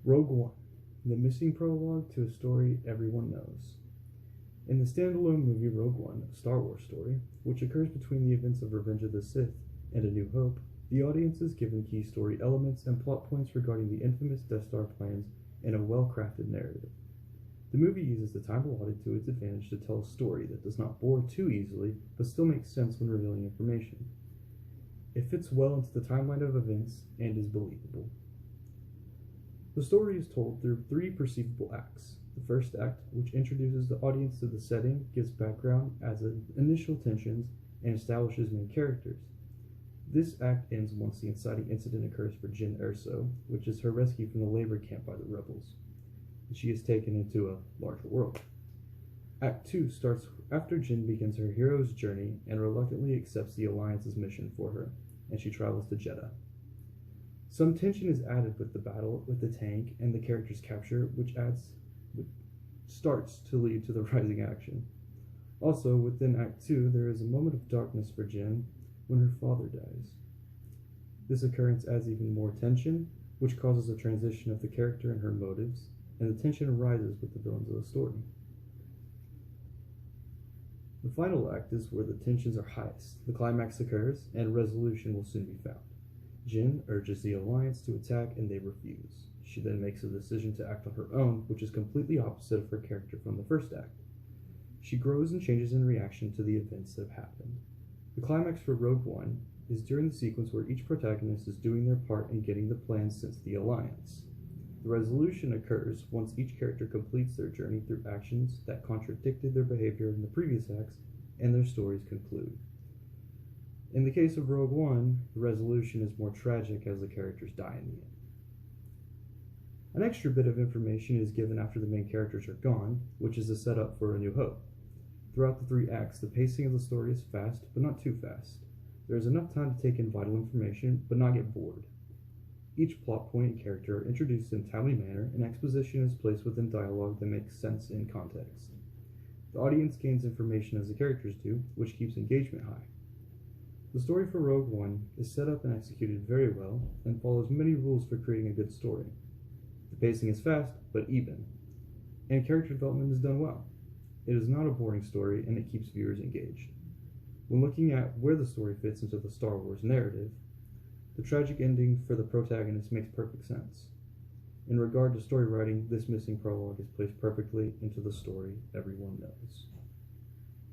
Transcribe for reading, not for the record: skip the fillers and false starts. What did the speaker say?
Rogue One, the missing prologue to a story everyone knows. In the standalone movie Rogue One, a Star Wars story, which occurs between the events of Revenge of the Sith and A New Hope, the audience is given key story elements and plot points regarding the infamous Death Star plans in a well-crafted narrative. The movie uses the time allotted to its advantage to tell a story that does not bore too easily, but still makes sense when revealing information. It fits well into the timeline of events and is believable. The story is told through three perceivable acts. The first act, which introduces the audience to the setting, gives background, adds initial tensions, and establishes main characters. This act ends once the inciting incident occurs for Jyn Erso, which is her rescue from the labor camp by the rebels, and she is taken into a larger world. Act 2 starts after Jyn begins her hero's journey and reluctantly accepts the Alliance's mission for her, and she travels to Jedha. Some tension is added with the battle with the tank and the character's capture, which starts to lead to the rising action. Also, within Act 2, there is a moment of darkness for Jyn when her father dies. This occurrence adds even more tension, which causes a transition of the character and her motives, and the tension rises with the villains of the story. The final act is where the tensions are highest. The climax occurs, and resolution will soon be found. Jyn urges the Alliance to attack, and they refuse. She then makes a decision to act on her own, which is completely opposite of her character from the first act. She grows and changes in reaction to the events that have happened. The climax for Rogue One is during the sequence where each protagonist is doing their part in getting the plan sent to the Alliance. The resolution occurs once each character completes their journey through actions that contradicted their behavior in the previous acts, and their stories conclude. In the case of Rogue One, the resolution is more tragic as the characters die in the end. An extra bit of information is given after the main characters are gone, which is a setup for A New Hope. Throughout the three acts, the pacing of the story is fast, but not too fast. There is enough time to take in vital information, but not get bored. Each plot point and character are introduced in a timely manner, and exposition is placed within dialogue that makes sense in context. The audience gains information as the characters do, which keeps engagement high. The story for Rogue One is set up and executed very well, and follows many rules for creating a good story. The pacing is fast, but even, and character development is done well. It is not a boring story, and it keeps viewers engaged. When looking at where the story fits into the Star Wars narrative, the tragic ending for the protagonist makes perfect sense. In regard to story writing, this missing prologue is placed perfectly into the story everyone knows.